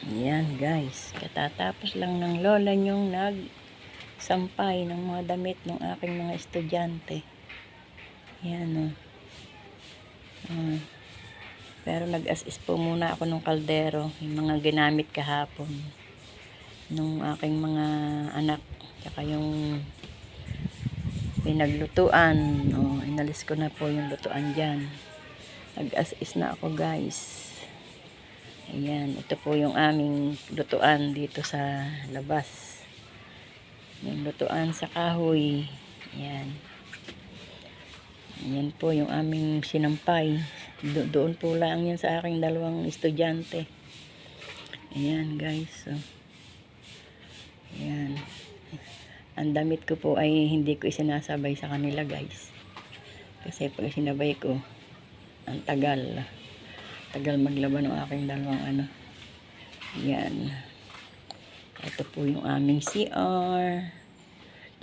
Ayan guys, katatapos lang ng lola nyong nagsampay ng mga damit ng aking mga estudyante. Ayan o. Pero nag-as-is po muna ako ng kaldero, yung mga ginamit kahapon nung aking mga anak, tsaka yung pinaglutuan. Inalis ko na po yung lutuan dyan. Nag-as-is na ako guys. Ayan, ito po yung aming lutuan dito sa labas. Yung lutuan sa kahoy. Ayan. Ayan po yung aming sinampay. Doon po lang yan sa aking dalawang estudyante. Ayan guys. So, ayan. Ang damit ko po ay hindi ko isinasabay sa kanila guys. Kasi pag sinabay ko, ang tagal. Tagal maglaban ng aking dalawang ano. Ayan. Ito po yung aming CR.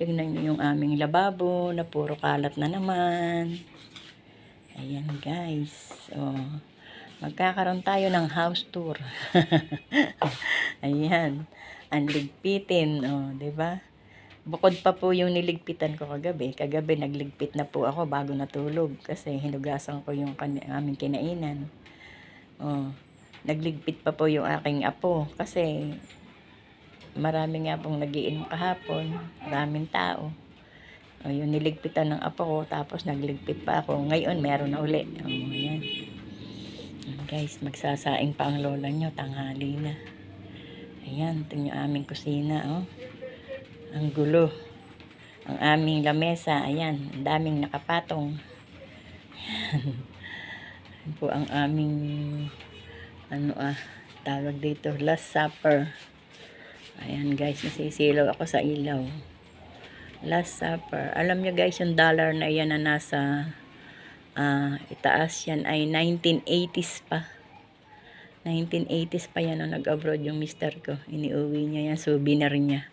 Tingnan nyo yung aming lababo na puro kalat na naman. Ayan guys. So, magkakaroon tayo ng house tour. Ayan. Ang ligpitin. Diba? Bukod pa po yung niligpitan ko kagabi. Kagabi nagligpit na po ako bago natulog. Kasi hinugasan ko yung aming kinainan. Nagligpit pa po yung aking apo. Kasi marami nga pong nagiinom kahapon. Maraming tao. Yung niligpitan ng apo ko, tapos nagligpit pa ako. Ngayon, meron na uli. Ayan. Guys, magsasaing pa ang lola nyo. Tanghali na. Ayan, ito yung aming kusina. Ang gulo. Ang aming lamesa. Ayan, ang daming nakapatong. Ayan po ang aming tawag dito, last supper. Ayan guys, nasisilaw ako sa ilaw. Last supper. Alam nyo guys, yung dollar na yan na nasa itaas yan ay 1980s pa. 1980s pa yan nung nag-abroad yung mister ko. Iniuwi niya yan, souvenir niya.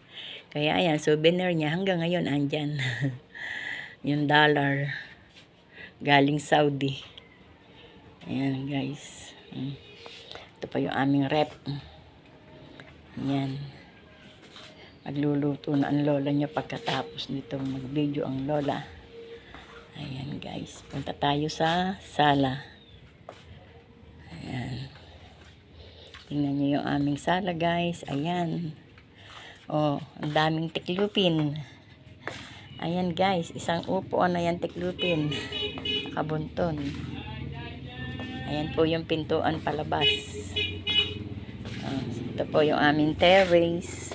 Kaya ayan, souvenir niya hanggang ngayon andyan. Yung dollar. Galing Saudi. Ayan guys. Ito pa yung aming rep. Ayan. Magluluto na ang lola niya pagkatapos nito mag-video ang lola. Ayan guys, punta tayo sa sala. Ayan. Tingnan niyo yung aming sala guys. Ayan. Ang daming tiklupin. Ayan guys, isang upuan na yan tiklupin. Nakabunton. Ayan po yung pintuan palabas. Ito po yung aming terrace.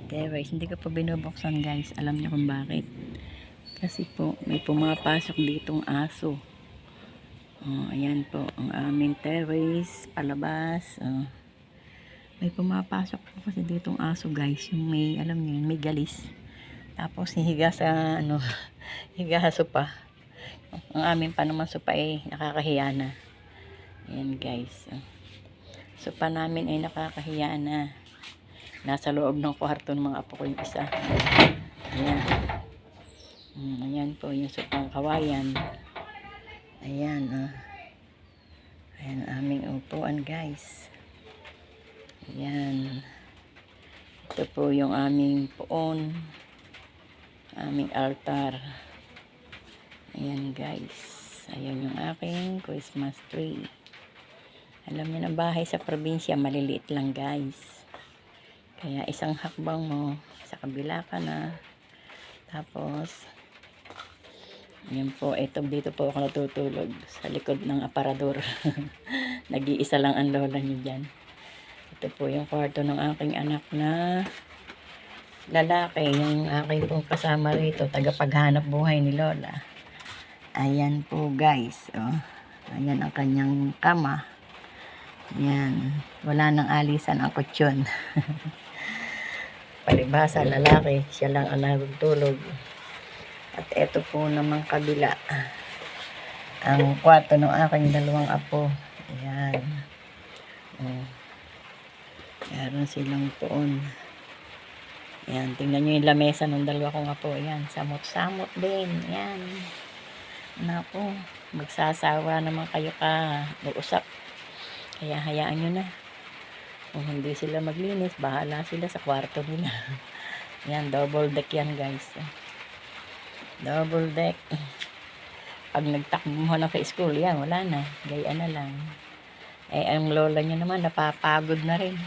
Terrace, hindi ko po binubuksan guys. Alam niyo kung bakit. Kasi po, may pumapasok ditong aso. Ayan po, ang aming terrace, palabas. May pumapasok po kasi ditong aso guys. Yung may, alam niyo, may galis. Tapos, higa sa, higa sa sopa. Ang aming pa naman sopa ay nakakahiya na. Ayan guys. Sopa namin ay nakakahiya na. Nasa loob ng kwarto ng mga apo ko yung isa. Ayan. Ayan po yung supang kawayan. Ayan. Ayan ang aming upuan guys. Ayan. Ito po yung aming puon. Aming altar. Ayan guys. Ayan yung aking Christmas tree. Alam niyo na bahay sa probinsya, maliliit lang guys. Kaya isang hakbang mo, sa kabila ka na. Tapos, yan po, dito po ako natutulog sa likod ng aparador. Nag-iisa lang ang lola niyo dyan. Ito po yung kwarto ng aking anak na lalaki. Yung aking pong kasama rito, tagapaghanap buhay ni lola. Ayan po guys. Ayan ang kanyang kama. Ayan. Wala nang alisan ang kutsyon. Palibhasa lalaki, siya lang ang nagtulog. At eto po namang kabila, ang kwarto ng aking dalawang apo. Ayan. Meron silang poon. Ayan, tingnan nyo yung lamesa ng dalawa kong apo. Ayan, samot-samot din. Ayan. Naku, magsasawa naman kayo ka mag-usap. Kaya hayaan nyo na. Kung hindi sila maglinis, bahala sila sa kwarto nila. Yan, double deck yan guys. Double deck. Pag nagtakbo na sa school, yan, wala na. Gayaan na lang. Eh, ang lola nyo naman, napapagod na rin.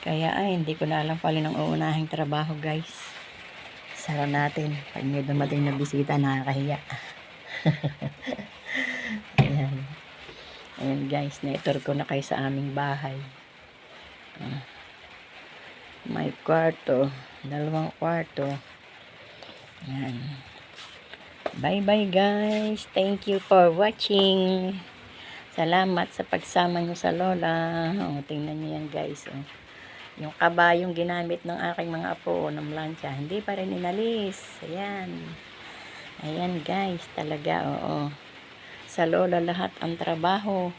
Kaya ay, hindi ko na alam kung alin ang uunahing trabaho guys. Sara natin. Pag may dumating na bisita, nakakahiya. Ayan. Ayan guys, na-tour ko na kayo sa aming bahay. May kwarto. 2 kwarto. Ayan. Bye-bye guys. Thank you for watching. Salamat sa pagsama nyo sa lola. O, tingnan nyo yan guys. O. Yung kabayong ginamit ng aking mga apo ng lansya, hindi pa rin inalis. Ayan. Ayan guys, talaga, oo. Sa lola lahat ang trabaho.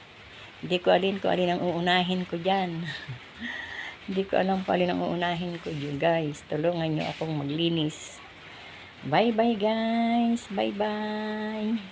Hindi ko alin kung alin ang uunahin ko dyan. Hindi ko alam kung alin ang uunahin ko dyan guys. Tulungan nyo akong maglinis. Bye bye guys. Bye bye.